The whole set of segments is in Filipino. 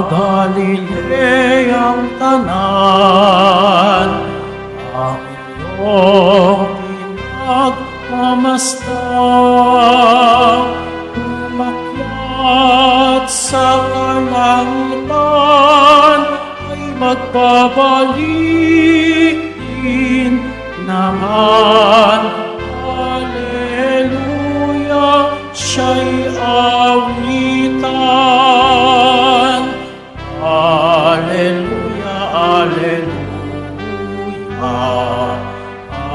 Galileang tanan, ang iyong pinagmamasdan, umakyat sa kalangitan, ay magbabalik din naman. Hallelujah, siya'y awitan. Hallelujah, Hallelujah.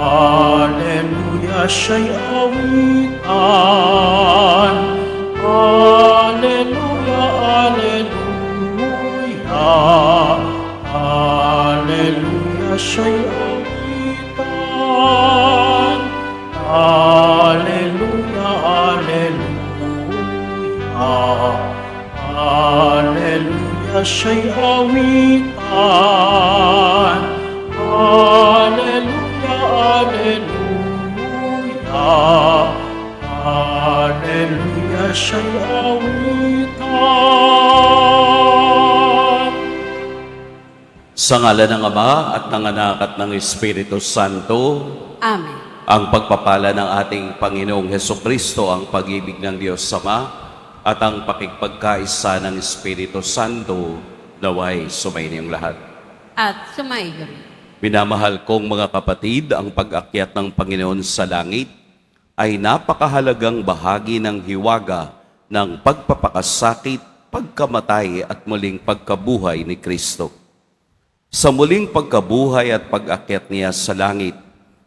Hallelujah, siya'y awitan. Hallelujah, Hallelujah. Hallelujah, siya'y awitan. Hallelujah, Hallelujah. Hallelujah, siya'y awitan. Hallelujah, Hallelujah. Hallelujah, siya'y awitan. Sa ngalan ng Ama at ng Anak at ng Espiritu Santo, Amen. ang pagpapala ng ating Panginoong Hesukristo, ang pag-ibig ng Diyos Ama, at ang pakikipagkaisa ng Espiritu Santo, naway sumainiyong lahat. At sumaiyo rin. Minamahal kong mga kapatid, ang pag-akyat ng Panginoon sa langit ay napakahalagang bahagi ng hiwaga ng pagpapakasakit, pagkamatay at muling pagkabuhay ni Kristo. Sa muling pagkabuhay at pag-akyat niya sa langit,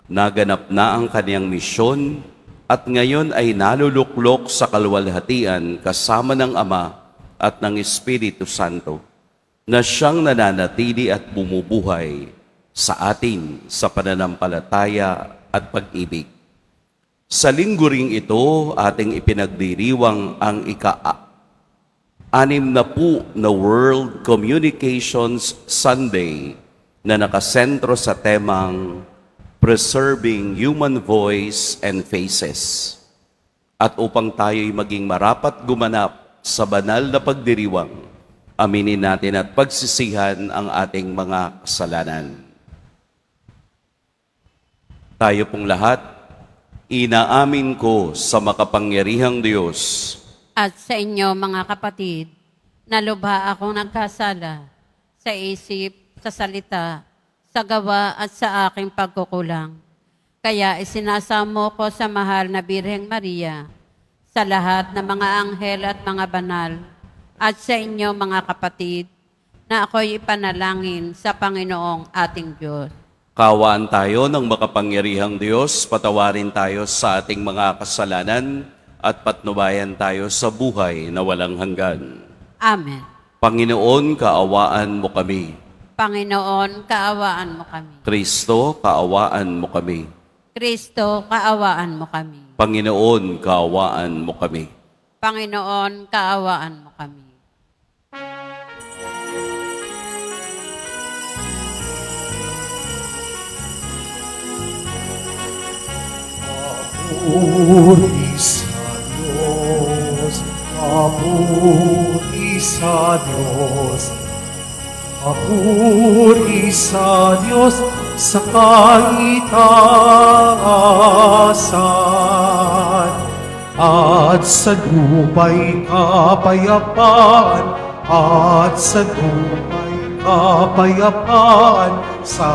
naganap na ang kaniyang misyon at ngayon ay naluluklok sa kalwalhatian kasama ng Ama at ng Espiritu Santo, na siyang nananatili at bumubuhay sa atin sa pananampalataya at pag-ibig. Sa linggo ring ito, ating ipinagdiriwang ang ika-60 na World Communications Sunday na nakasentro sa temang Preserving Human Voice and Faces. At upang tayo'y maging marapat gumanap sa banal na pagdiriwang, aminin natin at pagsisihan ang ating mga kasalanan. Tayo pong lahat, inaamin ko sa makapangyarihang Diyos At sa inyo, mga kapatid, na lubha akong nagkasala sa isip, sa salita, sa gawa at sa aking pagkukulang. Kaya isinasamo ko sa mahal na Birheng Maria, sa lahat ng mga anghel at mga banal, at sa inyo, mga kapatid, na ako'y ipanalangin sa Panginoong ating Diyos. Kaawaan tayo ng makapangyarihang Diyos, patawarin tayo sa ating mga kasalanan, at patnubayan tayo sa buhay na walang hanggan. Amen. Panginoon, kaawaan mo kami. Panginoon, kaawaan mo kami. Kristo, kaawaan mo kami. Kristo, kaawaan mo kami. Panginoon, kaawaan mo kami. Panginoon, kaawaan mo kami. Papuri sa Diyos, papuri sa Diyos, papuri sa Diyos sa kaitaasan, at sa lupa'y kapayapaan, at sa lupa'y kapayapaan sa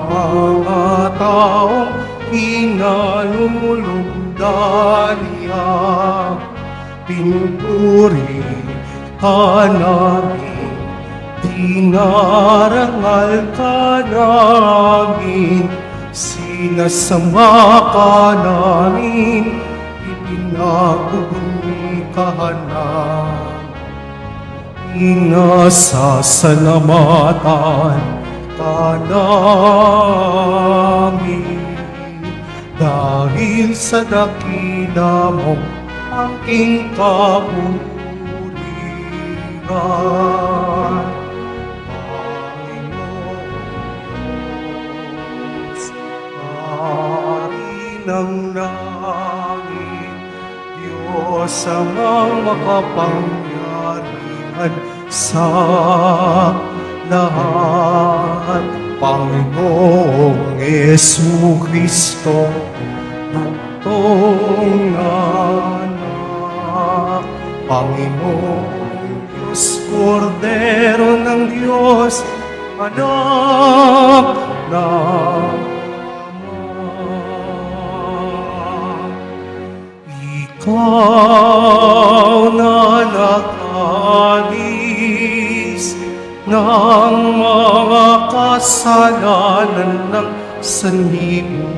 mga taong pinalulugdan niya. Pinupuri ka namin, dinarangal ka namin, sinasama ka namin, ipinagubuni ka namin. Inasasalamatan ka namin, dahil sa dakila mong aking kabuligan. Panginoon Diyos, Hari ng langit, Diyos amang makapangyarihan sa lahat. Panginoong Jesucristo, bugtong anak. Panginoong Diyos, Kordero ng Diyos, anak ng Ikaw na nakalis ng mga kasalanan ng sanlibutan.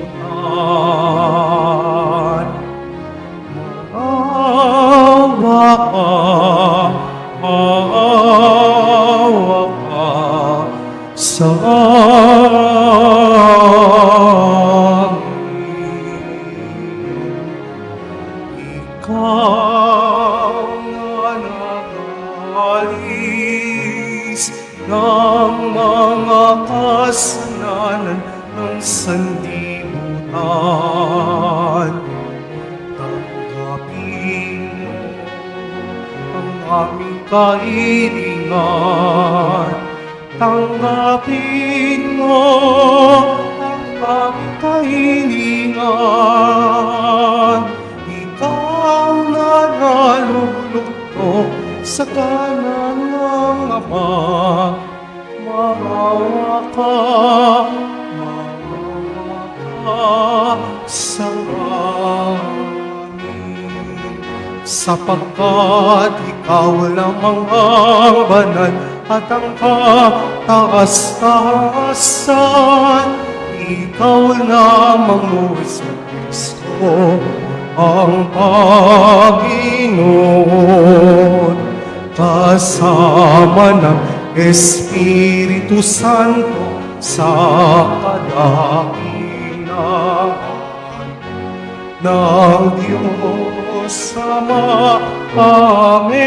Maawa ka sa Ikaw na nagalis ng mga kasalanan ng sanlibutan. Tanggapin mo ang aming kahilingan. Tanggapin mo ang aming kahilingan. Ikaw na nalulugtog sa kanan ng Ama, maawa ka sa amin. Sapagkat ikaw lamang ang banal at ang kataas-taasan. Ikaw lamang o Kristo ang Panginoon, kasama ng Espiritu Santo sa kadakilaan ng Diyos Ama. Amen.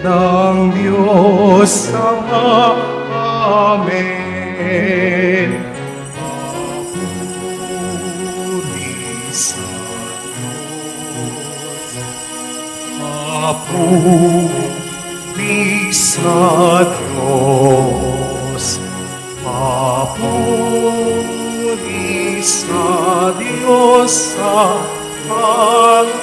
Ng Diyos Ama. Amen. Papuri sa Diyos, papuri sa Diyos sa pagtaasan.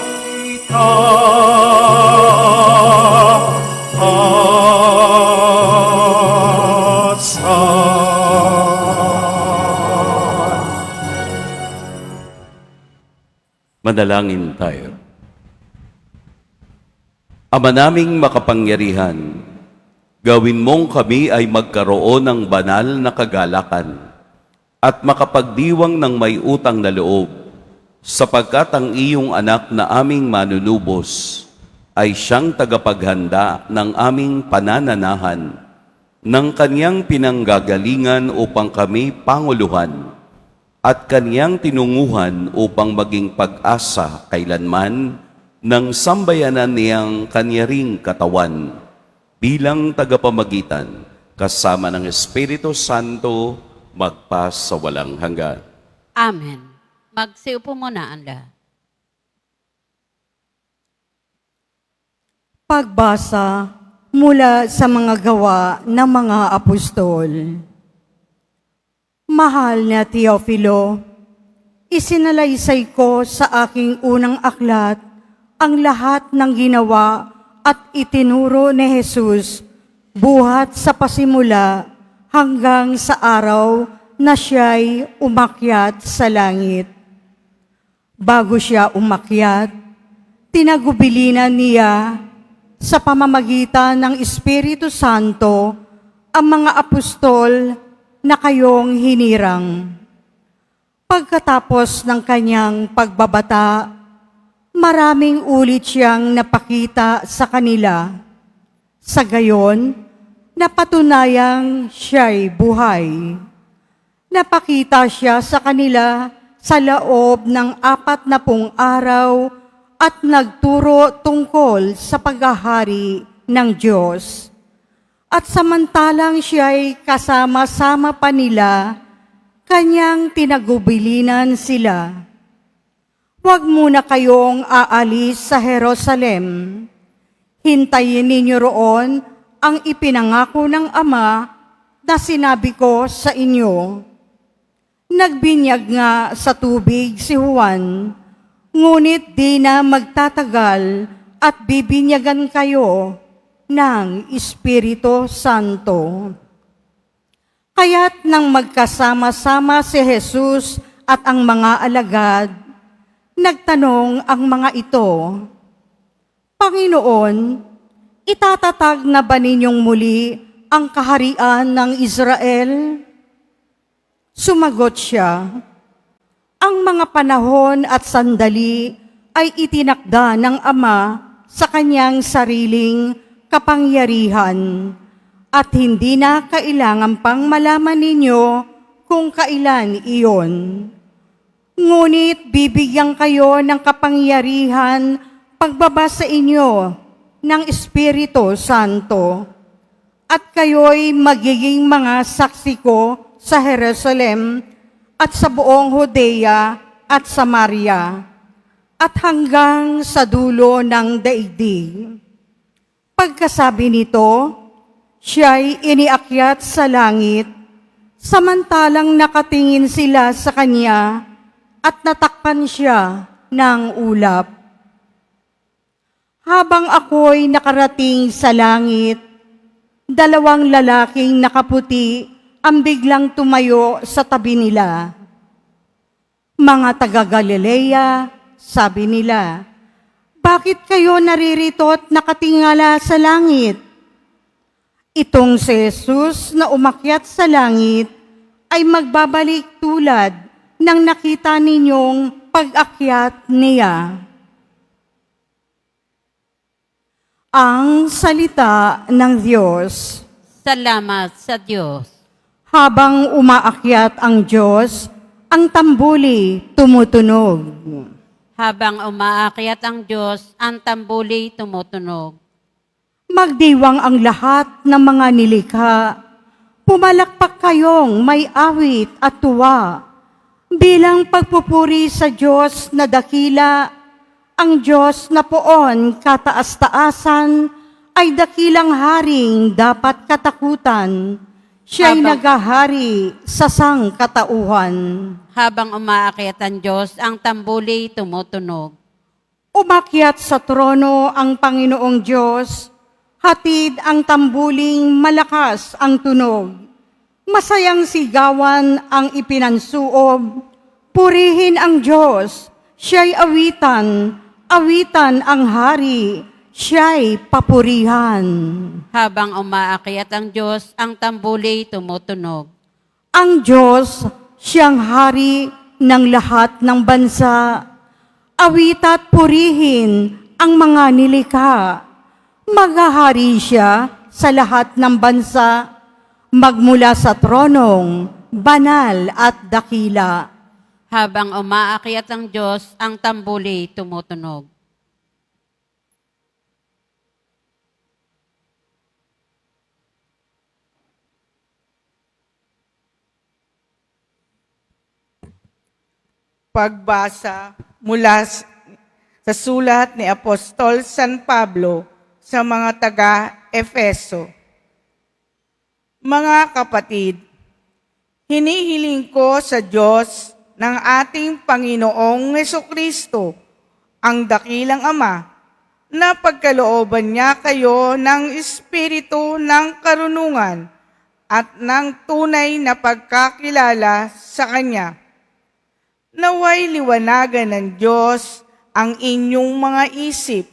Manalangin tayo. Ama naming makapangyarihan, gawin mong kami ay magkaroon ng banal na kagalakan at makapagdiwang ng may utang na loob, sapagkat ang iyong anak na aming manunubos ay siyang tagapaghanda ng aming panananahan, ng kaniyang pinanggagalingan upang kami panguluhan, at kaniyang tinunguhan upang maging pag-asa kailanman ng sambayanan niyang kanyaring katawan, bilang tagapamagitan kasama ng Espiritu Santo magpa sa walang hanggan. Amen. Magsiupo muna ang lahat. Pagbasa mula sa mga gawa ng mga apostol. Mahal na Teofilo, isinalaysay ko sa aking unang aklat ang lahat ng ginawa at itinuro ni Jesus buhat sa pasimula hanggang sa araw na siya'y umakyat sa langit. Bago siya umakyat, tinagubilinan niya sa pamamagitan ng Espiritu Santo ang mga apostol na kayong hinirang. Pagkatapos ng kanyang pagbabata, maraming ulit siyang napakita sa kanila. Sa gayon, napatunayang siya'y buhay. Napakita siya sa kanila sa loob ng 40 araw at nagturo tungkol sa paghahari ng Diyos. At samantalang siya'y kasama-sama pa nila, kanyang tinagubilinan sila. Huwag muna kayong aalis sa Jerusalem. Hintayin ninyo roon ang ipinangako ng Ama na sinabi ko sa inyo. Nagbinyag nga sa tubig si Juan, ngunit di na magtatagal at bibinyagan kayo ng Espiritu Santo. Kaya't nang magkasama-sama si Jesus at ang mga alagad, nagtanong ang mga ito, Panginoon, itatatag na ba ninyong muli ang kaharian ng Israel? Sumagot siya, ang mga panahon at sandali ay itinakda ng Ama sa kanyang sariling kapangyarihan at hindi na kailangan pang malaman ninyo kung kailan iyon. Ngunit bibigyan kayo ng kapangyarihan pagbaba sa inyo ng Espiritu Santo at kayo'y magiging mga saksi ko sa Jerusalem at sa buong Judea at Samaria at hanggang sa dulo ng daigdig. Pagkasabi nito, siya'y iniakyat sa langit, samantalang nakatingin sila sa kanya at natakpan siya ng ulap. Habang ako'y nakarating sa langit, dalawang lalaking nakaputi ang biglang tumayo sa tabi nila. Mga taga-Galilea, sabi nila, bakit kayo naririto at nakatingala sa langit? Itong si Jesus na umakyat sa langit ay magbabalik tulad ng nakita ninyong pag-akyat niya. Ang salita ng Diyos. Salamat sa Diyos. Habang umaakyat ang Diyos, ang tambuli tumutunog. Habang umaakyat ang Diyos, ang tambuli tumutunog. Magdiwang ang lahat ng mga nilikha. Pumalakpak kayong may awit at tuwa. Bilang pagpupuri sa Diyos na dakila, ang Diyos na poon kataas-taasan ay dakilang haring dapat katakutan. Siya'y nagahari sa sangkatauhan. Habang umaakyat ang Diyos, ang tambuli tumutunog. Umakyat sa trono ang Panginoong Diyos, hatid ang tambuling malakas ang tunog. Masayang sigawan ang ipinansuob, purihin ang Diyos, siya'y awitan, awitan ang hari, siya'y papurihan. Habang umaakyat ang Diyos, ang tambuli tumutunog. Ang Diyos, siyang hari ng lahat ng bansa. Awita't purihin ang mga nilikha. Maghahari siya sa lahat ng bansa, magmula sa tronong banal at dakila. Habang umaakyat ang Diyos, ang tambuli tumutunog. Pagbasa mula sa sulat ni Apostol San Pablo sa mga taga-Efeso. Mga kapatid, hinihiling ko sa Diyos ng ating Panginoong Hesukristo, ang dakilang Ama, na pagkalooban niya kayo ng espiritu ng karunungan at ng tunay na pagkakilala sa Kanya. Naway liwanagan ng Diyos ang inyong mga isip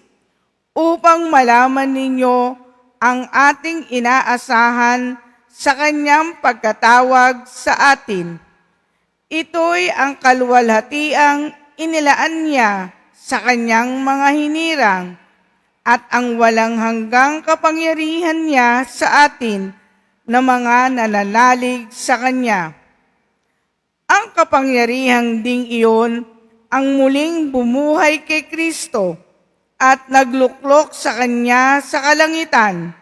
upang malaman ninyo ang ating inaasahan sa Kanyang pagkatawag sa atin. Ito'y ang kaluwalhatiang inilaan niya sa Kanyang mga hinirang at ang walang hanggang kapangyarihan niya sa atin na mga nananalig sa Kanya. Ang kapangyarihang ding iyon ang muling bumuhay kay Kristo at nagluklok sa Kanya sa kalangitan,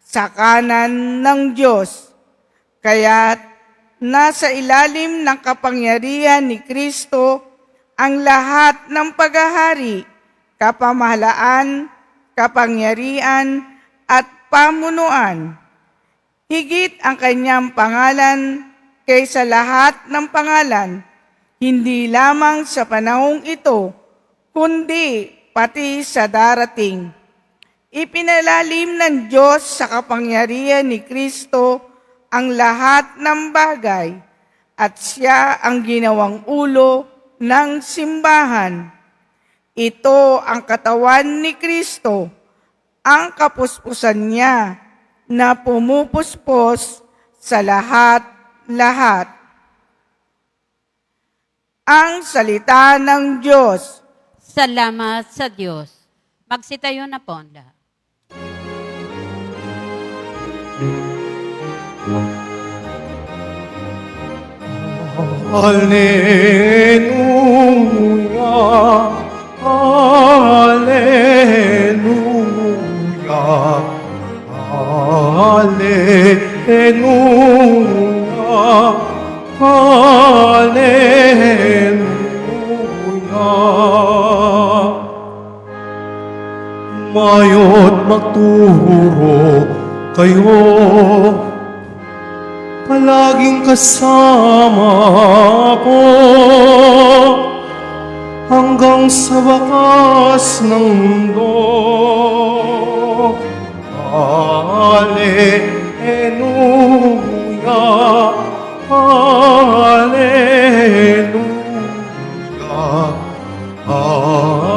sa kanan ng Diyos. Kaya't nasa ilalim ng kapangyarihan ni Kristo ang lahat ng paghahari, kapamahalaan, kapangyarihan at pamunuan. Higit ang kanyang pangalan kaysa lahat ng pangalan, hindi lamang sa panahong ito, kundi pati sa darating. Ipinalalim ng Diyos sa kapangyarihan ni Kristo ang lahat ng bagay at siya ang ginawang ulo ng simbahan. Ito ang katawan ni Kristo, ang kapuspusan niya na pumupuspos sa lahat-lahat. Ang salita ng Diyos. Salamat sa Diyos. Magsitayo na po ang lahat. Alleluia, Alleluia, Alleluia, Alleluia. Mayo't magturo kayo, palaging kasama ko, hanggang sa wakas ng mundo. Alleluia, Alleluia, Alleluia, Alleluia.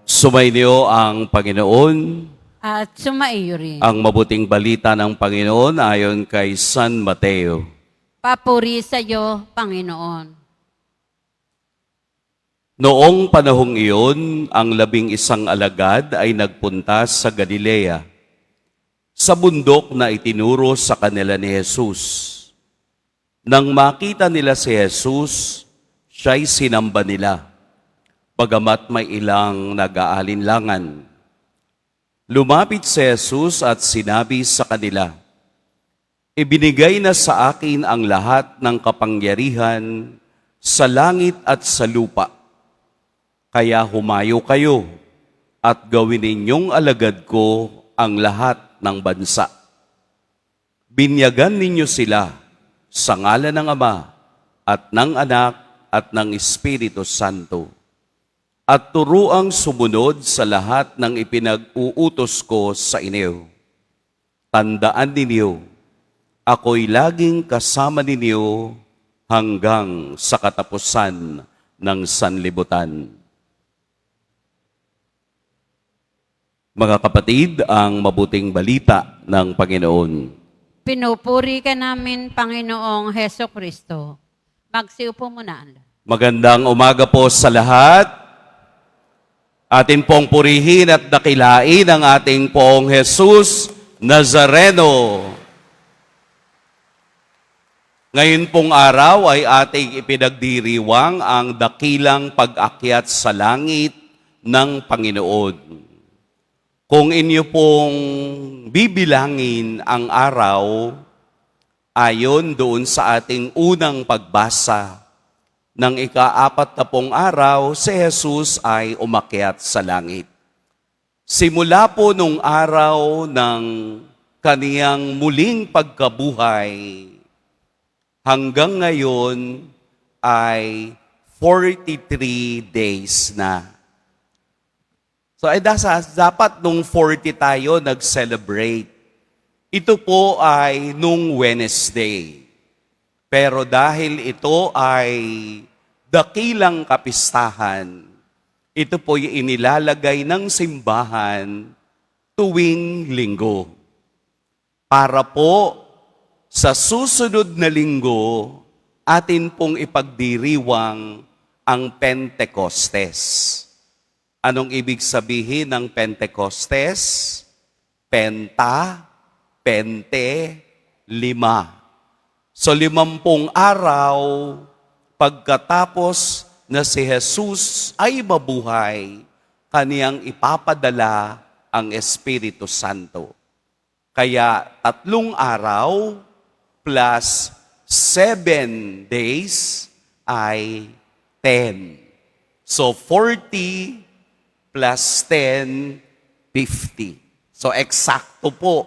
Sumainyo ang Panginoon. At sumaiyo rin. Ang mabuting balita ng Panginoon ayon kay San Mateo. Papuri sa iyo, Panginoon. Noong panahong iyon, ang 11 alagad ay nagpunta sa Galilea, sa bundok na itinuro sa kanila ni Jesus. Nang makita nila si Jesus, siya'y sinamba nila, bagamat may ilang nag-aalinlangan. Lumapit si Jesus at sinabi sa kanila, "Ibinigay na sa akin ang lahat ng kapangyarihan sa langit at sa lupa. Kaya humayo kayo at gawin ninyong alagad ko ang lahat ng bansa. Binyagan ninyo sila sa ngalan ng Ama at ng Anak at ng Espiritu Santo. At turuang sumunod sa lahat ng ipinag-uutos ko sa inyo. Tandaan ninyo, ako'y laging kasama ninyo hanggang sa katapusan ng sanlibutan." Mga kapatid, ang mabuting balita ng Panginoon. Pinupuri ka namin, Panginoong Heso Kristo. Magsiupo muna ang lahat. Magandang umaga po sa lahat. Atin pong purihin at dakilain ang ating Poong Jesus Nazareno. Ngayon pong araw ay ating ipinagdiriwang ang dakilang pag-akyat sa langit ng Panginoon. Kung inyo pong bibilangin ang araw, ayon doon sa ating unang pagbasa, ng ika-40 araw, si Jesus ay umakyat sa langit. Simula po nung araw ng kaniyang muling pagkabuhay, hanggang ngayon ay 43 days na. So ay dapat nung 40 tayo nag-celebrate. Ito po ay nung Wednesday. Pero dahil ito ay dakilang kapistahan, ito po'y inilalagay ng simbahan tuwing linggo. Para po sa susunod na linggo, atin pong ipagdiriwang ang Pentecostes. Anong ibig sabihin ng Pentecostes? Pente, 5. So 50 araw, pagkatapos na si Jesus ay mabuhay, kaniyang ipapadala ang Espiritu Santo. Kaya 3 araw, plus 7 days ay 10. So 40 plus 10, 50. So eksakto po.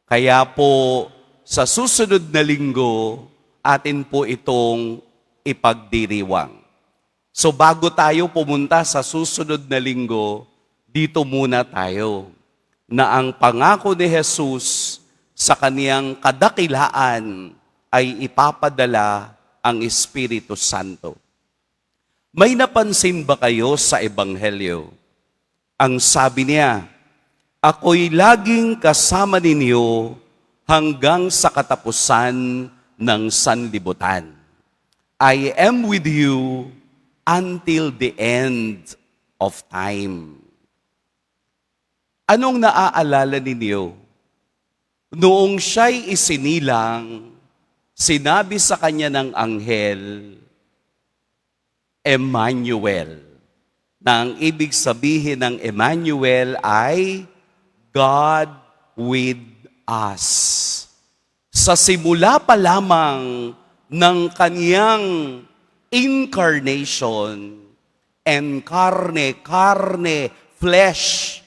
Kaya po sa susunod na linggo, atin po itong ipagdiriwang. So bago tayo pumunta sa susunod na linggo, dito muna tayo na ang pangako ni Jesus sa kaniyang kadakilaan ay ipapadala ang Espiritu Santo. May napansin ba kayo sa Ebanghelyo? Ang sabi niya, ako'y laging kasama ninyo hanggang sa katapusan ng sanlibutan. I am with you until the end of time. Anong naaalala ninyo? Noong siya'y isinilang, sinabi sa kanya ng anghel, Emmanuel, na ang ibig sabihin ng Emmanuel ay God with us. Sa simula pa lamang ng kaniyang incarnation, karne, flesh,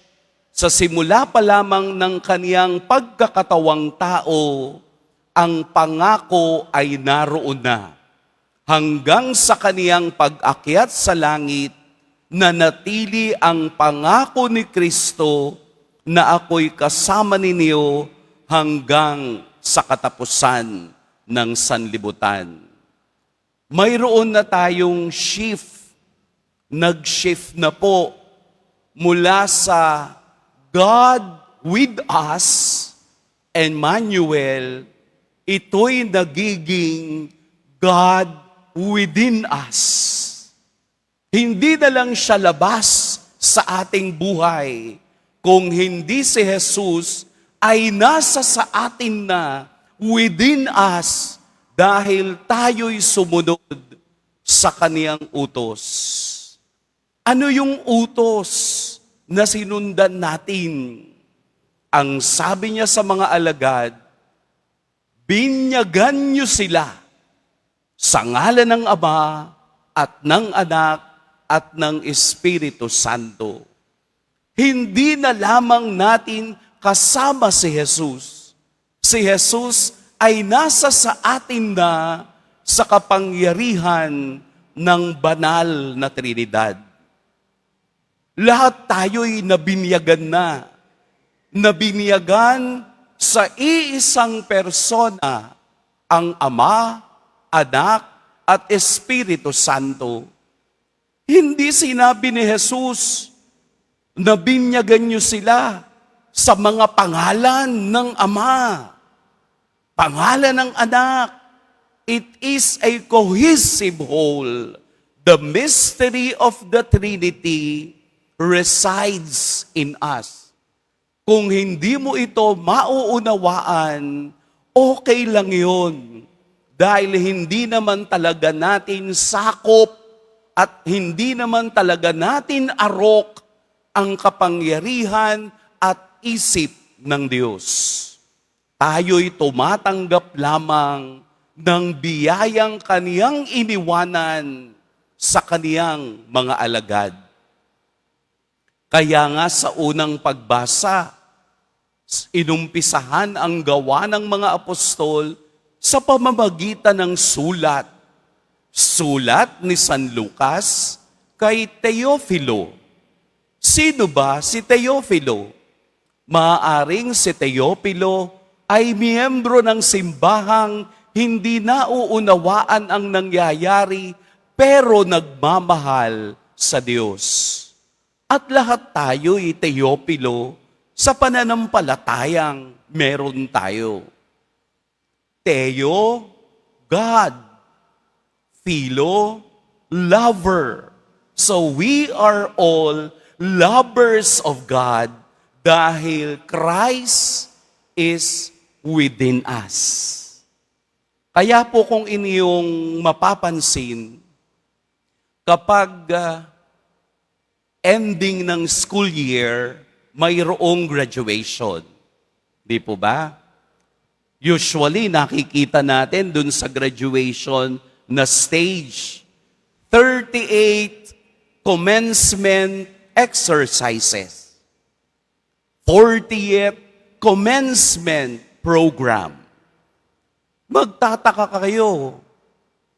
sa simula pa lamang ng kaniyang pagkakatawang tao, ang pangako ay naroon na. Hanggang sa kaniyang pag-akyat sa langit, nanatili ang pangako ni Kristo na ako'y kasama ninyo hanggang sa katapusan ng sanlibutan. Mayroon na tayong shift. Nag-shift na po mula sa God with us, Emmanuel, ito'y nagiging God within us. Hindi na lang siya labas sa ating buhay, kung hindi si Jesus ay nasa sa atin na, within us, dahil tayo'y sumunod sa kaniyang utos. Ano yung utos na sinundan natin? Ang sabi niya sa mga alagad, binyagan niyo sila sa ngalan ng Ama at ng Anak at ng Espiritu Santo. Hindi na lamang natin kasama si Jesus. Si Jesus ay nasa sa atin na sa kapangyarihan ng banal na Trinidad. Lahat tayo'y nabinyagan na. Nabinyagan sa iisang persona, ang Ama, Anak, at Espiritu Santo. Hindi sinabi ni Jesus, nabinyagan niyo sila sa mga pangalan ng Ama, pangalan ng Anak. It is a cohesive whole. The mystery of the Trinity resides in us. Kung hindi mo ito mauunawaan, okay lang yun. Dahil hindi naman talaga natin sakop at hindi naman talaga natin arok ang kapangyarihan at isip ng Diyos. Tayo'y tumatanggap lamang ng biyayang kaniyang iniwanan sa kaniyang mga alagad. Kaya nga sa unang pagbasa, inumpisahan ang gawa ng mga apostol sa pamamagitan ng sulat. Sulat ni San Lucas kay Teofilo. Sino ba si Teofilo? Maaaring si Teofilo ay miyembro ng simbahang hindi nauunawaan ang nangyayari pero nagmamahal sa Diyos. At lahat tayo'y Teofilo sa pananampalatayang meron tayo. Teo, God. Philo, lover. So we are all lovers of God dahil Christ is within us. Kaya po kung inyong mapapansin, kapag ending ng school year, mayroong graduation. Di po ba? Usually, nakikita natin dun sa graduation na stage, 38 commencement exercises, 40th commencement program. Magtataka kayo,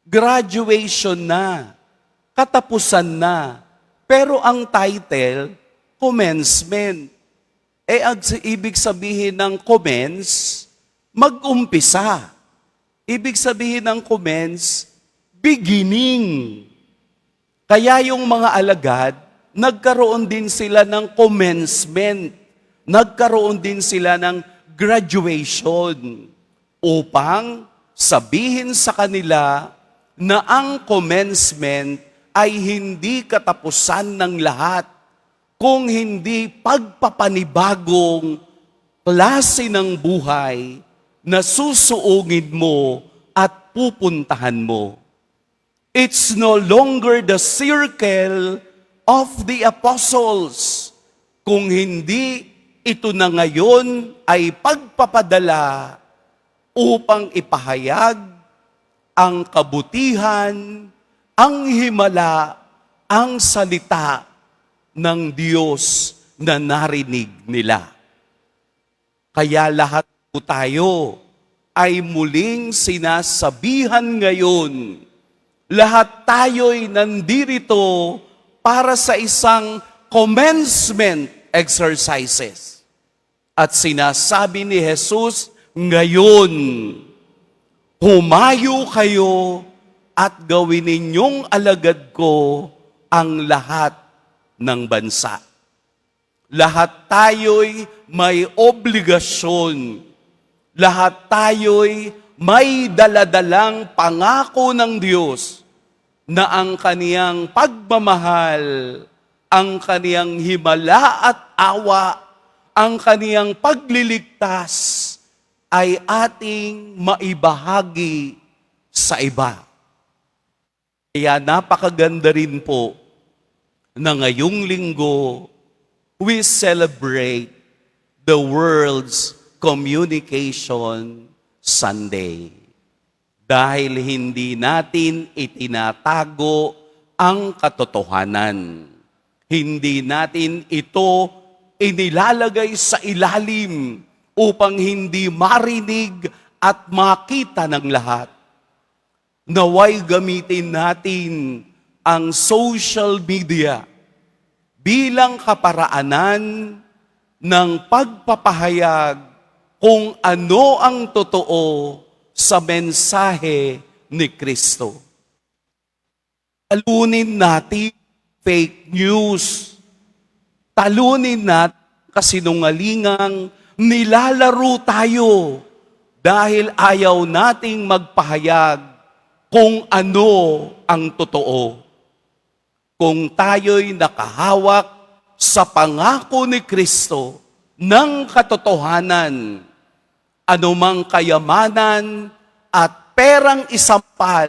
graduation na, katapusan na, pero ang title, commencement. Ibig sabihin ng commence, mag-umpisa. Ibig sabihin ng commence, beginning. Kaya yung mga alagad, nagkaroon din sila ng commencement. Nagkaroon din sila ng graduation upang sabihin sa kanila na ang commencement ay hindi katapusan ng lahat, kung hindi pagpapanibagong klase ng buhay na susuungin mo at pupuntahan mo. It's no longer the circle of the apostles, kung hindi ito na ngayon ay pagpapadala upang ipahayag ang kabutihan, ang himala, ang salita ng Diyos na narinig nila. Kaya lahat po tayo ay muling sinasabihan ngayon, lahat tayo'y nandirito para sa isang commencement exercises. At sinasabi ni Jesus, ngayon, humayo kayo at gawin ninyong alagad ko ang lahat ng bansa. Lahat tayo'y may obligasyon. Lahat tayo'y may daladalang pangako ng Diyos na ang kaniyang pagmamahal, ang kaniyang himala at awa, ang kaniyang pagliligtas ay ating maibahagi sa iba. Kaya napakaganda rin po na ngayong linggo, we celebrate the World's Communication Sunday. Dahil hindi natin itinatago ang katotohanan. Hindi natin ito inilalagay sa ilalim upang hindi marinig at makita ng lahat. Naway gamitin natin ang social media bilang kaparaanan ng pagpapahayag kung ano ang totoo sa mensahe ni Kristo. Talunin natin fake news. Talunin natin kasinungalingang nilalaro tayo dahil ayaw nating magpahayag kung ano ang totoo. Kung tayo'y nakahawak sa pangako ni Kristo ng katotohanan, anumang kayamanan at perang isampal,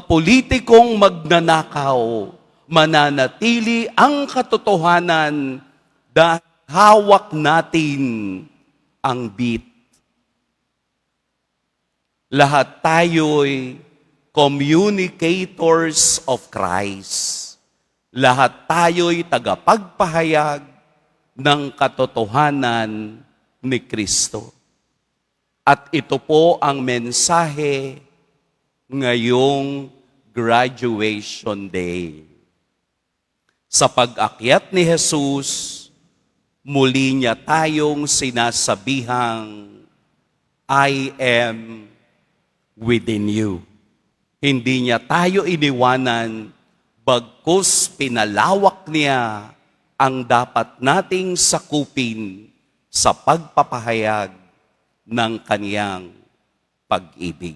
politikong magnanakaw, mananatili ang katotohanan dahil hawak natin ang bit. Lahat tayo'y communicators of Christ. Lahat tayo'y tagapagpahayag ng katotohanan ni Kristo. At ito po ang mensahe ngayong graduation day. Sa pag-akyat ni Jesus, muli niya tayong sinasabihang, I am within you. Hindi niya tayo iniwanan, bagkus pinalawak niya ang dapat nating sakupin sa pagpapahayag ng kaniyang pag-ibig.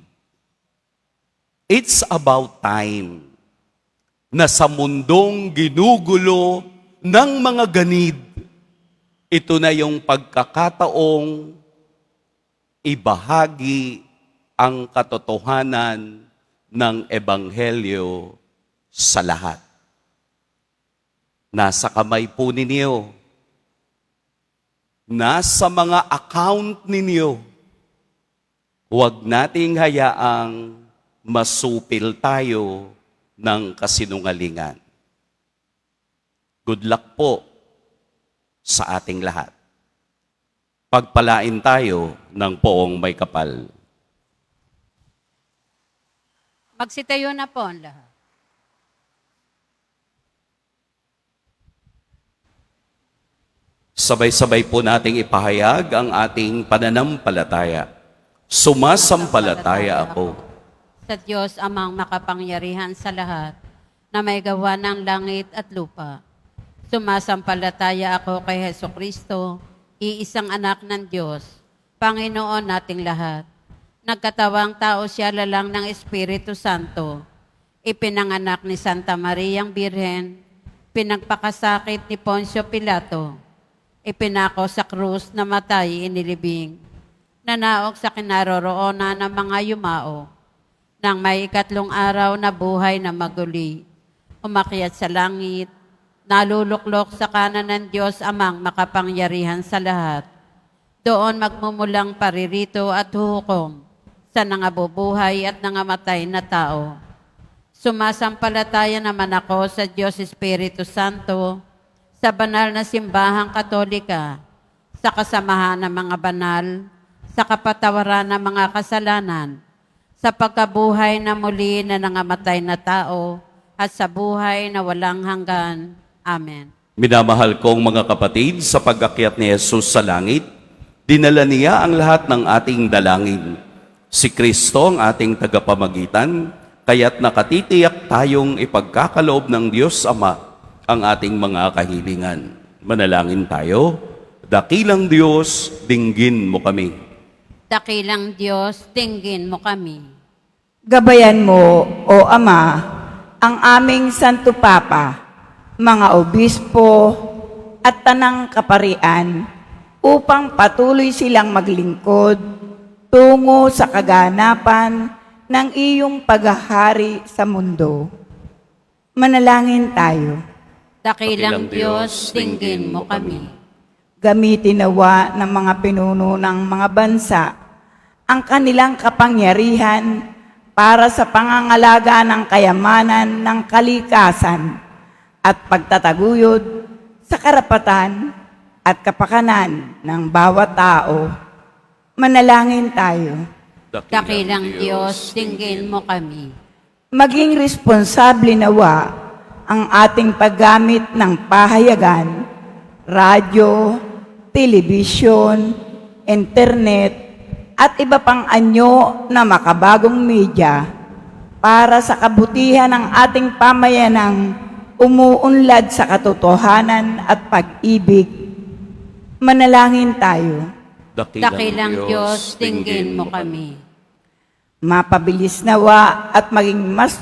It's about time na sa mundong ginugulo ng mga ganid, ito na yung pagkakataong ibahagi ang katotohanan ng Ebanghelyo sa lahat. Nasa kamay po ninyo, nasa mga account ninyo, Huwag nating hayaang masupil tayo ng kasinungalingan. Good luck po sa ating lahat. Pagpalain tayo ng poong may kapal. Magsitayo na po ang lahat. Sabay-sabay po nating ipahayag ang ating pananampalataya. Sumasampalataya ako Sa Diyos amang makapangyarihan sa lahat, na may gawa ng langit at lupa. Sumasampalataya ako kay Heso Kristo, iisang anak ng Diyos, Panginoon nating lahat. Nagkatawang tao siya lalang ng Espiritu Santo. Ipinanganak ni Santa Mariang Birhen, pinagpakasakit ni Poncio Pilato, ipinako sa krus, namatay, inilibing, nanaog sa kinaroroonan ng mga yumao, nang may ikatlong araw na buhay na maguli, umakyat sa langit, naluluklok sa kanan ng Diyos amang makapangyarihan sa lahat. Doon magmumulang paririto at huhukom sa nangabubuhay at nangamatay na tao. Sumasampalataya naman ako sa Diyos Espiritu Santo, sa banal na simbahang katolika, sa kasamahan ng mga banal, sa kapatawaran ng mga kasalanan, sa pagkabuhay na muli na nangamatay na tao, at sa buhay na walang hanggan. Amen. Minamahal kong mga kapatid, sa pag-akyat ni Jesus sa langit, dinala niya ang lahat ng ating dalangin. Si Kristo ang ating tagapamagitan, kaya't nakatitiyak tayong ipagkakaloob ng Diyos Ama ang ating mga kahilingan. Manalangin tayo. Dakilang Diyos, dinggin mo kami. Dakilang Diyos, tinggin mo kami. Gabayan mo, O Ama, ang aming Santo Papa, mga obispo at tanang kaparian upang patuloy silang maglingkod tungo sa kaganapan ng iyong paghahari sa mundo. Manalangin tayo. Dakilang Diyos, tinggin mo kami. Gamitin nawa ng mga pinuno ng mga bansa ang kanilang kapangyarihan para sa pangangalaga ng kayamanan ng kalikasan at pagtataguyod sa karapatan at kapakanan ng bawat tao. Manalangin tayo. Dakilang Diyos, tinggin mo kami. Maging responsable nawa ang ating paggamit ng pahayagan, radyo, telebisyon, internet, at iba pang anyo na makabagong media para sa kabutihan ng ating pamayanang umuunlad sa katotohanan at pag-ibig. Manalangin tayo. Dakilang Diyos, tinggin mo kami. Mapabilis nawa at maging mas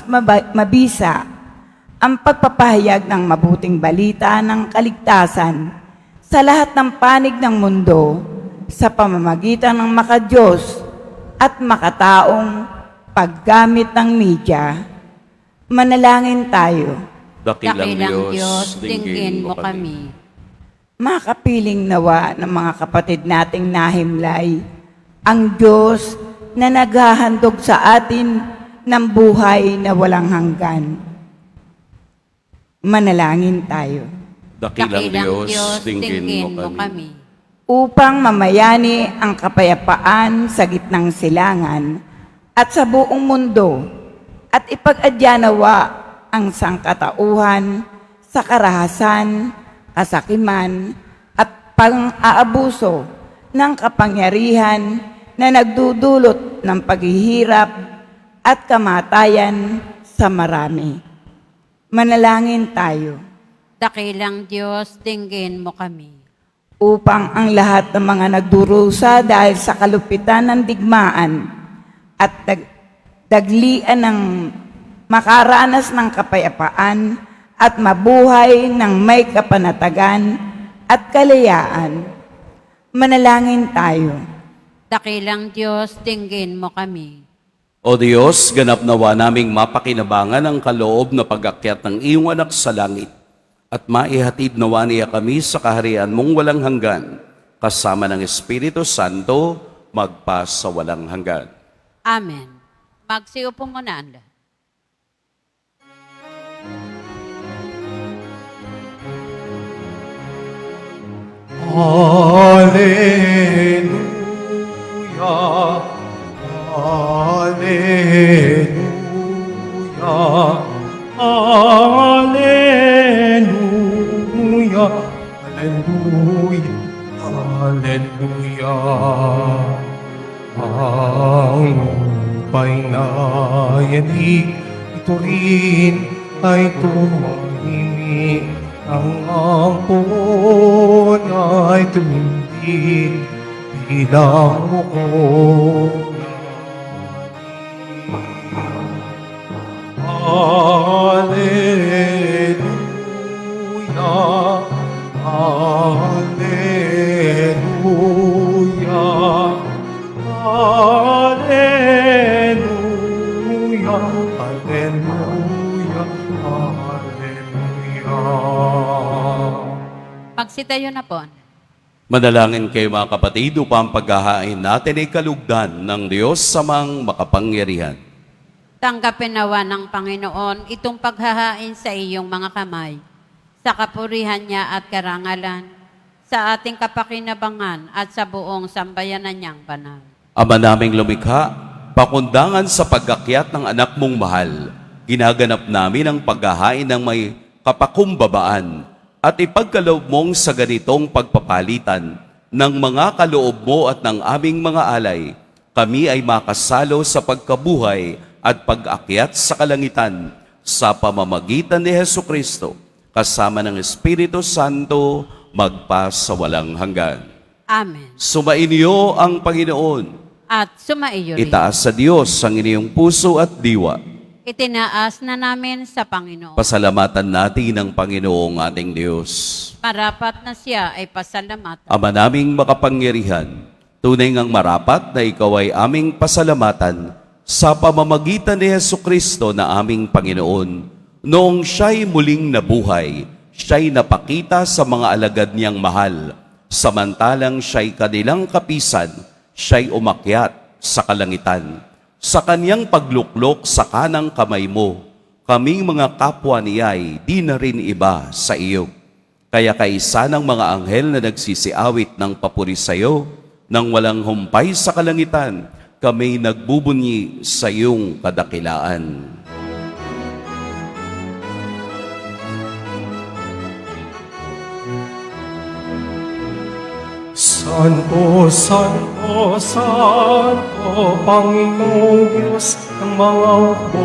mabisa ang pagpapahayag ng mabuting balita ng kaligtasan sa lahat ng panig ng mundo sa pamamagitan ng makadiyos at makataong paggamit ng media. Manalangin tayo. Dakilang Diyos, tinggin mo kami. Makapiling nawa ng mga kapatid nating nahimlay ang Diyos na naghahandog sa atin ng buhay na walang hanggan. Manalangin tayo. Dakilang Diyos, dinggin mo kami. Upang mamayani ang kapayapaan sa gitnang silangan at sa buong mundo at ipag-adya nawa ang sangkatauhan sa karahasan, kasakiman at pang-aabuso ng kapangyarihan na nagdudulot ng paghihirap at kamatayan sa marami. Manalangin tayo. Dakilang Diyos, tinggin mo kami. Upang ang lahat ng mga nagdurusa dahil sa kalupitan ng digmaan at daglian ng makaranas ng kapayapaan at mabuhay ng may kapanatagan at kalayaan. Manalangin tayo. Dakilang Diyos, tinggin mo kami. O Diyos, ganap nawa naming mapakinabangan ang kaloob na pag-akyat ng iyong anak sa langit at maihatid nawa niya kami sa kaharian mong walang hanggan kasama ng Espiritu Santo magpa sa walang hanggan. Amen. Magsiupo muna ang lahat. Hallelujah, Hallelujah, Hallelujah, Hallelujah, Hallelujah. Ang upay na yanig, ito rin ay tumahimik. Ang ampon ay tumindig, bilang mo ko. Hallelujah, Hallelujah, Hallelujah, Hallelujah, Hallelujah. Magsitayo na po. Manalangin kayo mga kapatid upang paghahain natin ay kalugdan ng Diyos samang makapangyarihan. Tanggapin nawa ng Panginoon itong paghahain sa iyong mga kamay, sa kapurihan niya at karangalan, sa ating kapakinabangan at sa buong sambayanan niyang banal. Ama naming lumikha, pakundangan sa pag-akyat ng anak mong mahal, ginaganap namin ang paghahain ng may kapakumbabaan at ipagkaloob mong sa ganitong pagpapalitan ng mga kaloob mo at ng aming mga alay, kami ay makasalo sa pagkabuhay at pag-akyat sa kalangitan sa pamamagitan ni Hesukristo, kasama ng Espiritu Santo, magpa sa walang hanggan. Amen. Sumainyo ang Panginoon. At sumaiyo rin. Itaas sa Diyos ang inyong puso at diwa. Itinaas na namin sa Panginoon. Pasalamatan natin ang Panginoong ating Diyos. Marapat na siya ay pasalamatan. Ama naming makapangyarihan, tunay ngang marapat na ikaw ay aming pasalamatan sa pamamagitan ni Hesukristo na aming Panginoon. Noong siya'y muling nabuhay, siya'y napakita sa mga alagad niyang mahal. Samantalang siya'y kanilang kapisan, siya'y umakyat sa kalangitan. Sa kanyang pagluklok sa kanang kamay mo, kaming mga kapwa niya'y di na rin iba sa iyo. Kaya kaisa ng mga anghel na nagsisiawit ng papuri sa iyo, nang walang humpay sa kalangitan, kami nagbubunyi sa iyong kadakilaan. Santo, Santo, Santo, Panginoong Diyos ng mga upo,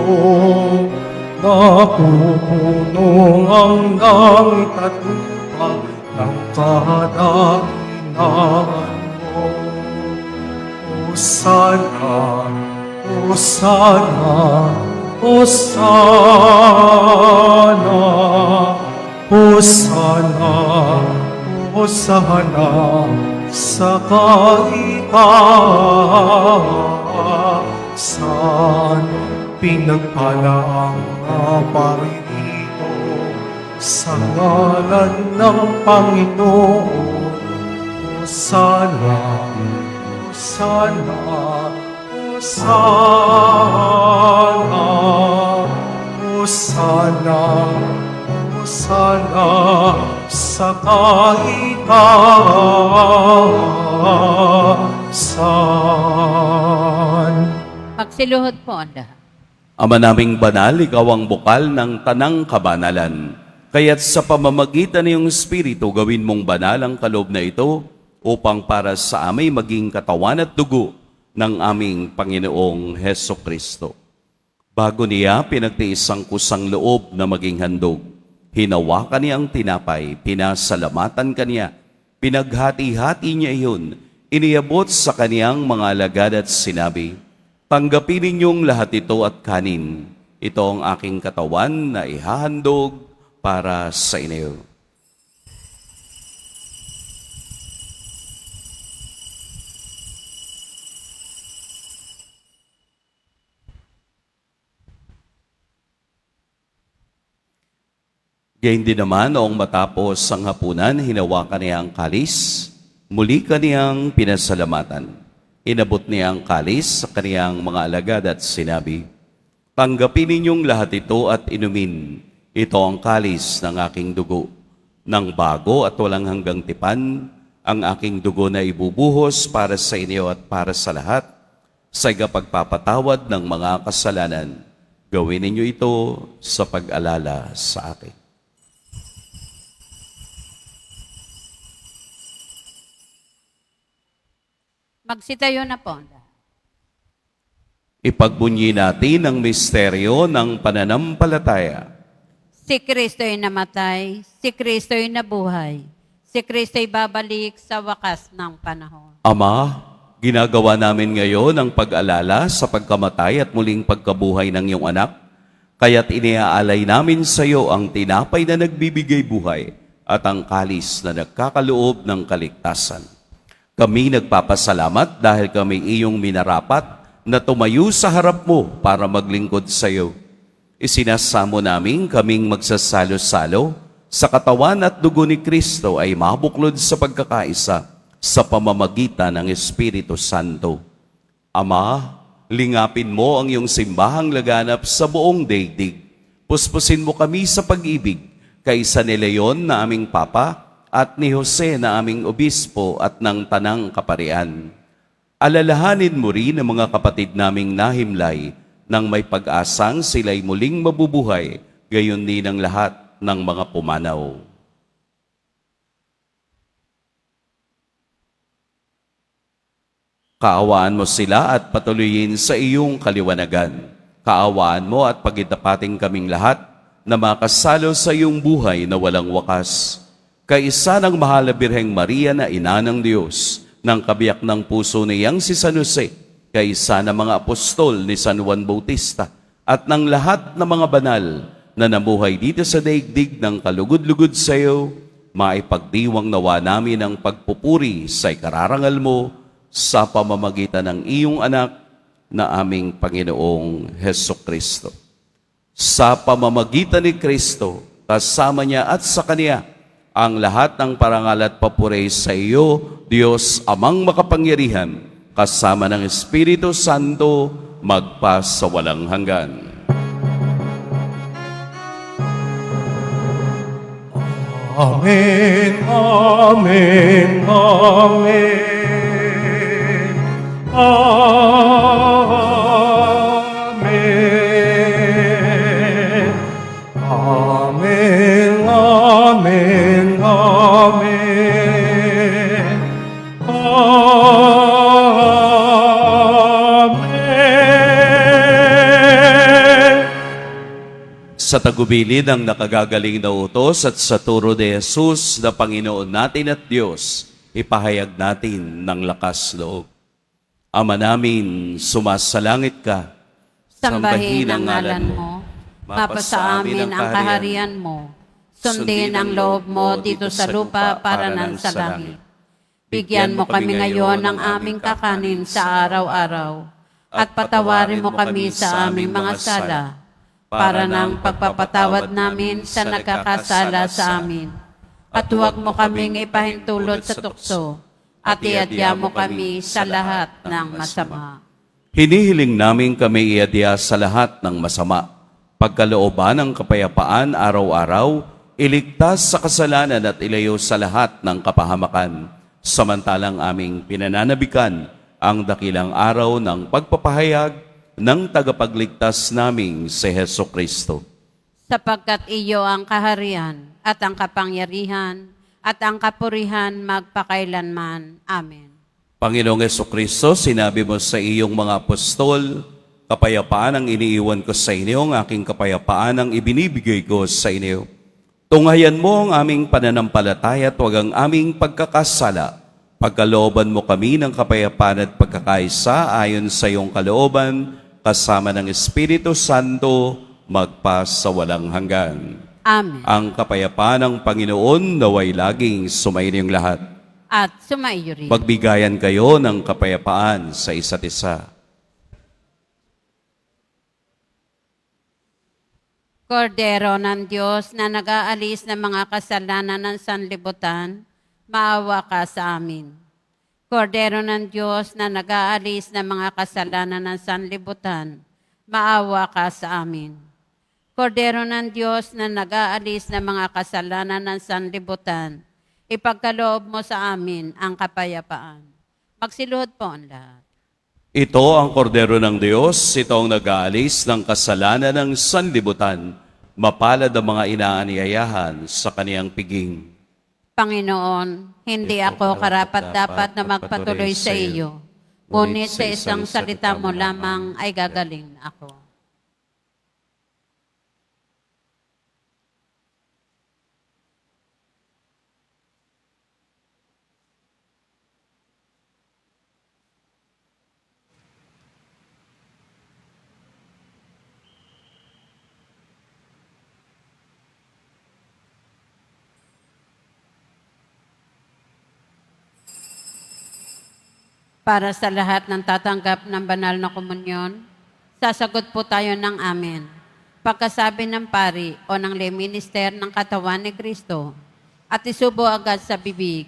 napupunong ang langit at lupa ng kadakilaan mo. Hosana, Hosana, Hosana, Hosana, Hosana sa kaitaasan. Pinagpala ang paririto sa ngalan ng Panginoon. Hosana, Hosana, Hosana, Hosana, Hosana sa kaitaasan. Pagsiluhod po ang lahat. Ama naming banal, ikaw ang bukal ng tanang kabanalan. Kaya't sa pamamagitan ng iyong Espiritu, gawin mong banal ang kaloob na ito upang para sa amin maging katawan at dugo ng aming Panginoong Hesukristo. Bago niya pinagtiis ang kusang loob na maging handog, hinawakan niya ang tinapay, pinasalamatan kaniya, pinaghati-hati niya iyon, iniabot sa kaniyang mga alagad at sinabi, tanggapin ninyong lahat ito at kanin. Ito ang aking katawan na ihahandog para sa inyo. Gayun din naman, noong matapos ang hapunan, hinawakan niya ang kalis, muli kaniyang pinasalamatan. Inabot niya ang kalis sa kaniyang mga alagad at sinabi, "Tanggapin ninyong lahat ito at inumin. Ito ang kalis ng aking dugo, ng bago at walang hanggang tipan, ang aking dugo na ibubuhos para sa inyo at para sa lahat, sa pagpapatawad ng mga kasalanan. Gawin ninyo ito sa pag-alala sa akin." Magsitayo na po. Ipagbunyi natin ang misteryo ng pananampalataya. Si Kristo'y namatay, si Kristo'y nabuhay, si Kristo'y babalik sa wakas ng panahon. Ama, ginagawa namin ngayon ang pag-alala sa pagkamatay at muling pagkabuhay ng iyong anak, kaya't iniaalay namin sa iyo ang tinapay na nagbibigay buhay at ang kalis na nagkakaloob ng kaligtasan. Kami nagpapasalamat dahil kami iyong minarapat na tumayo sa harap mo para maglingkod sa iyo. Isinasamo namin kaming magsasalo-salo sa katawan at dugo ni Kristo ay mabuklod sa pagkakaisa sa pamamagitan ng Espiritu Santo. Ama, lingapin mo ang iyong simbahang laganap sa buong daigdig. Puspusin mo kami sa pag-ibig kay San Leon na aming Papa at ni Jose na aming Obispo at ng Tanang Kaparian. Alalahanin mo rin ang mga kapatid naming nahimlay nang may pag-asang sila'y muling mabubuhay, gayon din ang lahat ng mga pumanaw. Kaawaan mo sila at patuloyin sa iyong kaliwanagan. Kaawaan mo at pagitapating kaming lahat na makasalo sa iyong buhay na walang wakas. Kaisa ng mahal na Birheng Maria na ina ng Diyos, ng kabiyak ng puso niyang si San Jose, kaisa ng mga apostol ni San Juan Bautista, at ng lahat ng mga banal na namuhay dito sa daigdig ng kalugod-lugod sa iyo, maipagdiwang nawa namin ang pagpupuri sa ikararangal mo sa pamamagitan ng iyong anak na aming Panginoong Hesukristo. Sa pamamagitan ni Kristo, kasama niya at sa Kaniya, ang lahat ng parangal at papuri sa iyo, Diyos Amang makapangyarihan, kasama ng Espiritu Santo, magpa sa walang hanggan. Amen, amen, amen. Amen. Amen, amen, amen. Amen. Sa tagubilin ng nakagagaling na utos at sa turo ni Jesus na Panginoon natin at Diyos, ipahayag natin ng lakas loob. Ama namin, sumasalangit ka. Sambahin ang ngalan mo, mapasa amin ang kaharian mo, sundin ang loob mo dito sa lupa para ng sa langit. Bigyan mo kami ngayon ng aming kakanin sa araw-araw, at patawarin mo kami sa aming mga sala, para ng pagpapatawad namin sa nagkakasala sa amin. At huwag mo kaming ipahintulot sa tukso, at iadya mo kami sa lahat ng masama. Hinihiling namin kami iadya sa lahat ng masama. Pagkalooban ng kapayapaan araw-araw, iligtas sa kasalanan at ilayo sa lahat ng kapahamakan. Samantalang aming pinananabikan ang dakilang araw ng pagpapahayag ng tagapagligtas naming si Hesukristo. Sapagkat iyo ang kaharian at ang kapangyarihan at ang kapurihan magpakailanman. Amen. Panginoong Hesukristo, sinabi mo sa iyong mga apostol, kapayapaan ang iniiwan ko sa inyo, ang aking kapayapaan ang ibinibigay ko sa inyo. Tunghayan mo ang aming pananampalataya at huwag ang aming pagkakasala. Pagkalooban mo kami ng kapayapaan at pagkakaisa ayon sa iyong kalooban, kasama ng Espiritu Santo, magpa sa walang hanggan. Amen. Ang kapayapaan ng Panginoon naway laging sumainiyong lahat. At sumaiyo rin. Magbigayan kayo ng kapayapaan sa isa't isa. Kordero ng Diyos na nag-aalis ng mga kasalanan ng sanlibutan, maawa ka sa amin. Kordero ng Diyos na nag-aalis ng mga kasalanan ng sanlibutan, maawa ka sa amin. Kordero ng Diyos na nag-aalis ng mga kasalanan ng sanlibutan, ipagkaloob mo sa amin ang kapayapaan. Magsiluhod po ang lahat. Ito ang kordero ng Diyos, ito ang nag-aalis ng kasalanan ng sanlibutan. Mapalad ang mga inaanyayahan sa kaniyang piging. Panginoon, hindi ako karapat-dapat na magpatuloy sa iyo, ngunit sa isang salita mo lamang ay gagaling na ako. Para sa lahat ng tatanggap ng banal na komunyon, sasagot po tayo ng amen. Pagkasabi ng pari o ng lay minister ng katawan ni Kristo at isubo agad sa bibig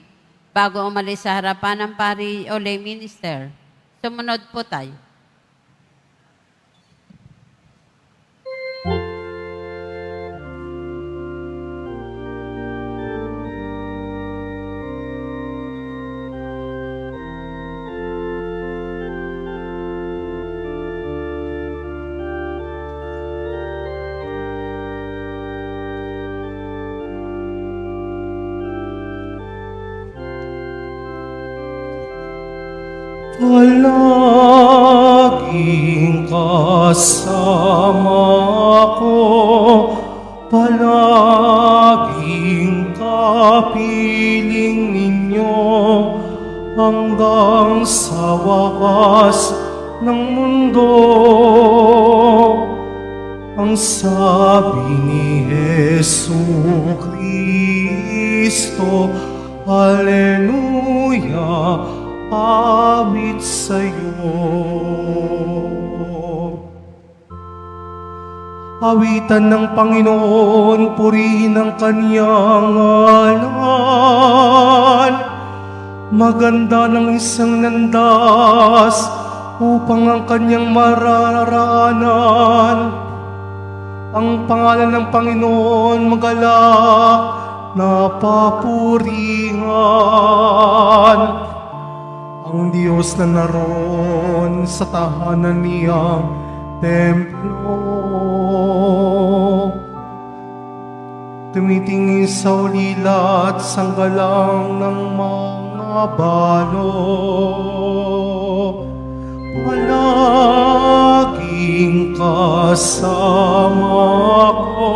bago umalis sa harapan ng pari o lay minister. Sumunod po tayo. Palaging kasama ko, palaging kapiling ninyo, hanggang sa wakas ng mundo. Ang sabi ni Jesucristo, Hallelujah, awit sa'yo. Awitan ng Panginoon, purihin ang Kaniyang ngalan. Maganda ng isang landas upang ang Kaniyang mararaanan. Ang pangalan ng Panginoon magalak na papurihan. Ang Diyos na naroon sa tahanan niyang templo, tumitingin sa ulila at sanggalang ng mga balo. Palaging kasama ko,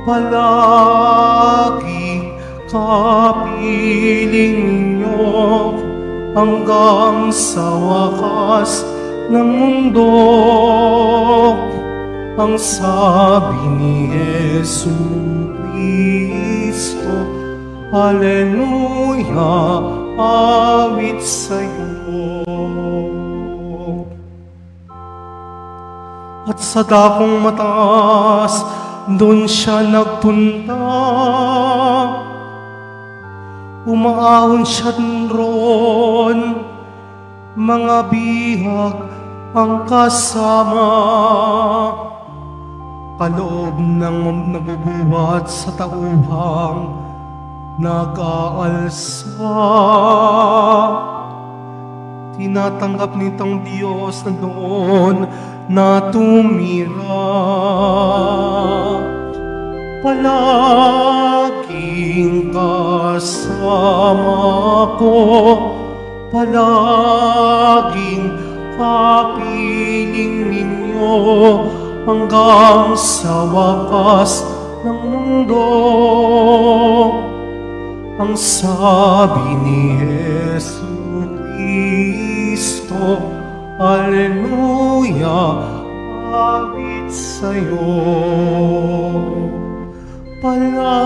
palaging kapiling ninyo, hanggang sa wakas ng mundo. Ang sabi ni Jesucristo, Hallelujah, awit sa'yo. At sa dakong mataas, doon siya nagpunta. Umaahon siya roon, mga bihag ang kasama. Kaloob ng nabubuhat sa tauhang nag-aalsa. Tinatanggap nitong Diyos na doon na tumira. Palaging kasama ko, palaging kapiling ninyo, hanggang sa wakas ng mundo. Ang sabi ni Jesucristo, Hallelujah, awit sa'yo. Palaging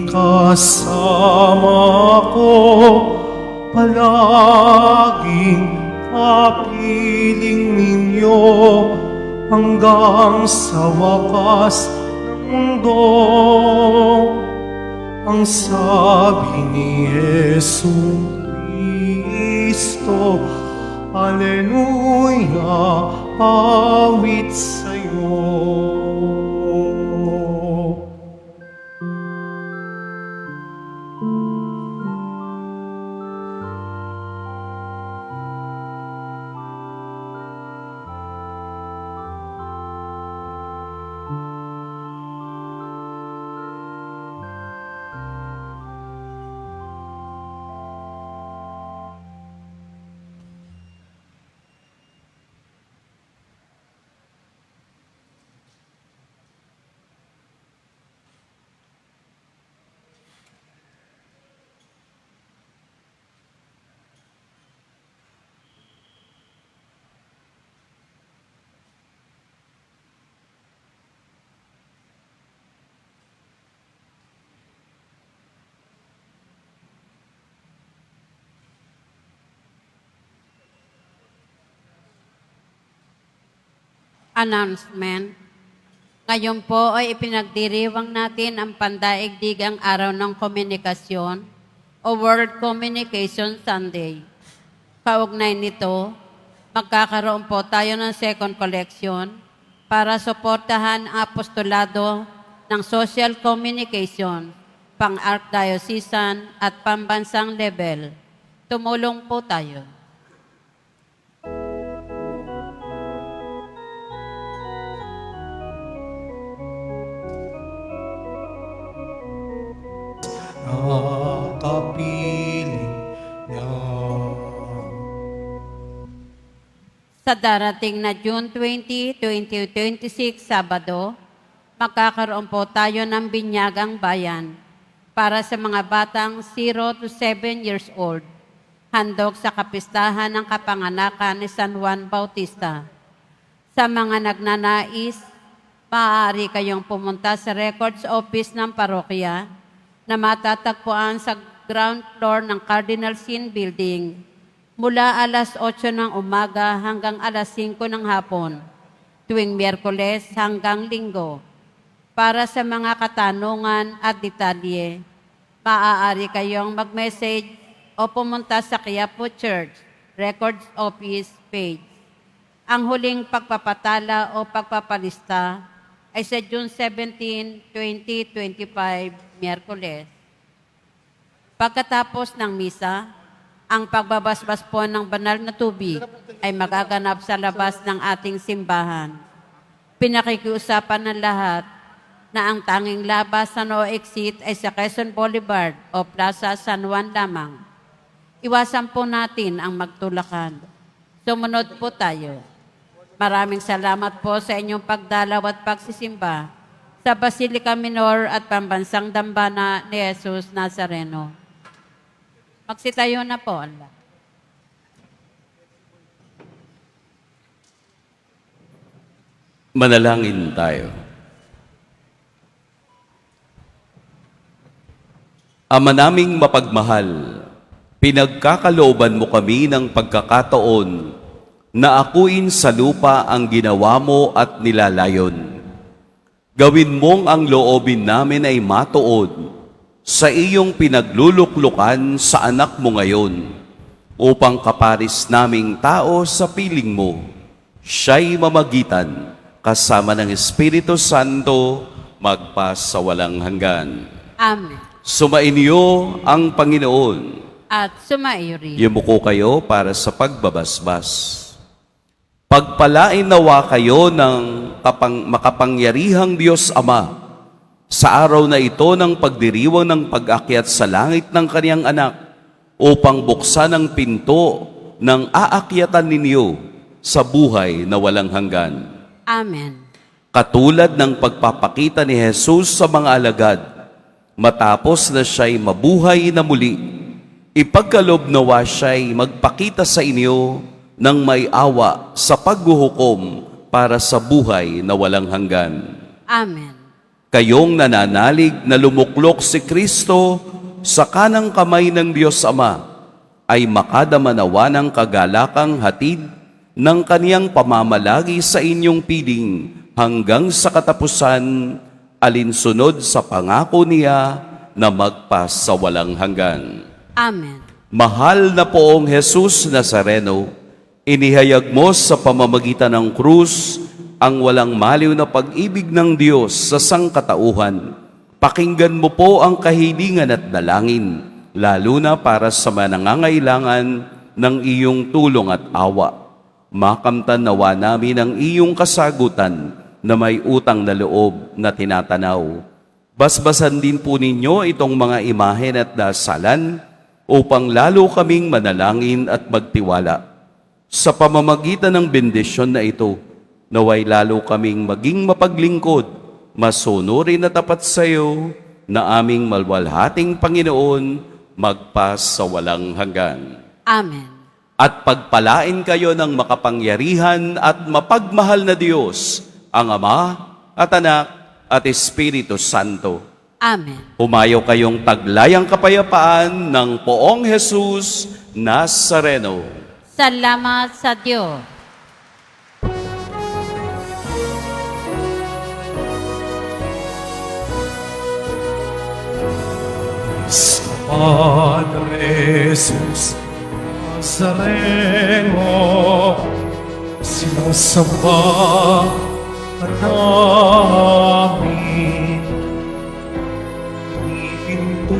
kasama ko, palaging kapiling ninyo, hanggang sa wakas ng mundo. Ang sabi ni Jesong Kristo, Alleluia, awit sa'yo. Announcement. Ngayon po ay ipinagdiriwang natin ang pandaigdigang araw ng komunikasyon o World Communication Sunday. Kaugnay nito, magkakaroon po tayo ng second collection para suportahan ang apostolado ng social communication, pang-archdiocesan at pambansang level. Tumulong po tayo. Nakapiling niya. Sa darating na June 20, 2026, Sabado, magkakaroon po tayo ng binyagang bayan para sa mga batang 0 to 7 years old, handog sa kapistahan ng kapanganakan ni San Juan Bautista. Sa mga nagnanais, maaari kayong pumunta sa records office ng parokya na matatagpuan sa ground floor ng Cardinal Sin Building mula alas 8 ng umaga hanggang alas 5 ng hapon, tuwing Miyerkules hanggang Linggo. Para sa mga katanungan at detalye, maaari kayong mag-message o pumunta sa Quiapo Church Records Office page. Ang huling pagpapatala o pagpapalista ay sa June 17, 2025, Miyerkules. Pagkatapos ng misa, ang pagbabasbas po ng banal na tubig ay magaganap sa labas ng ating simbahan. Pinakikiusapan ng lahat na ang tanging labasan o exit ay sa Quezon Boulevard o Plaza San Juan lamang. Iwasan po natin ang magtulakan. Sumunod po tayo. Maraming salamat po sa inyong pagdalaw at pagsisimba sa Basilica Minor at Pambansang Dambana ni Jesus Nazareno. Magsitayo na po. Manalangin tayo. Ama naming mapagmahal, pinagkakalooban mo kami ng pagkakataon na akuin sa lupa ang ginawa mo at nilalayon. Gawin mong ang loobin namin ay matuod sa iyong pinagluluklukan sa anak mo ngayon, upang kaparis naming tao sa piling mo, siya'y mamagitan kasama ng Espiritu Santo magpa sa walang hanggan. Amen. Sumainyo ang Panginoon. At sumaiyo rin. Yumuko kayo para sa pagbabasbas. Pagpalain nawa kayo ng makapangyarihang Diyos Ama sa araw na ito ng pagdiriwang ng pag-akyat sa langit ng kaniyang anak, upang buksan ang pinto ng aakyatan ninyo sa buhay na walang hanggan. Amen. Katulad ng pagpapakita ni Jesus sa mga alagad, matapos na siya'y mabuhay na muli, ipagkaloob nawa siya'y magpakita sa inyo ng may awa sa paghuhukom para sa buhay na walang hanggan. Amen. Kayong nananalig na lumuklok si Kristo sa kanang kamay ng Diyos Ama, ay makadama nawa ng kagalakang hatid ng kaniyang pamamalagi sa inyong piling hanggang sa katapusan, alinsunod sa pangako niya na magpasawalang hanggan. Amen. Mahal na poong Jesus Nazareno, inihayag mo sa pamamagitan ng krus ang walang maliw na pag-ibig ng Diyos sa sangkatauhan. Pakinggan mo po ang kahilingan at dalangin, lalo na para sa mga nangangailangan ng iyong tulong at awa. Makamtan nawa namin ang iyong kasagutan na may utang na loob na tinatanaw. Basbasan din po ninyo itong mga imahen at dasalan upang lalo kaming manalangin at magtiwala. Sa pamamagitan ng bendisyon na ito, naway lalo kaming maging mapaglingkod, masunurin na tapat sa iyo, na aming malwalhating Panginoon, magpasawalang hanggan. Amen. At pagpalain kayo ng makapangyarihan at mapagmahal na Diyos, ang Ama at Anak at Espiritu Santo. Amen. Humayo kayong taglayang kapayapaan ng poong Jesus Nazareno. Salamat sa Diyos. Sa Padre Jesus Nazareno, sinasamba ka namin. Ihinto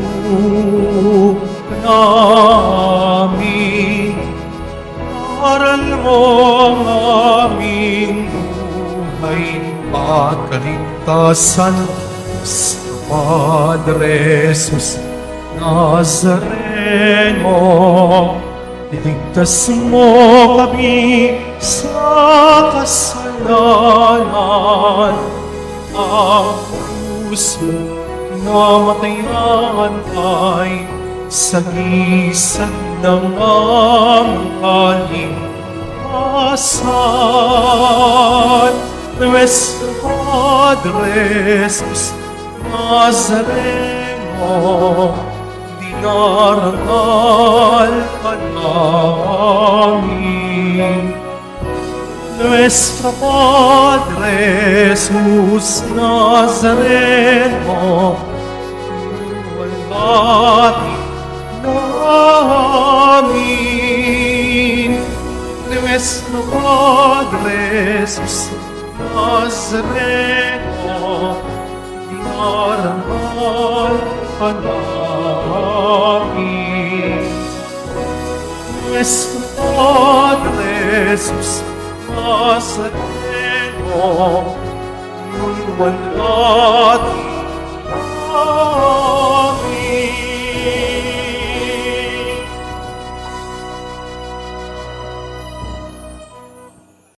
ka namin, aral mo ang aming buhay at kaligtasan. Sa Padre Jesus Nazareno, iligtas mo kami sa kasalanan. Ang krus mo namatayan ay sagisag ng aming kaligtasan. Nuestro Padre Jesus Nazareno, dinarangal ka namin. Nuestro Padre Jesus Nazareno, walhati namin. Nuestro Padre Jesus Nazareno, dinarangal ka namin. Nuestro Padre Jesus Nazareno, walhati namin.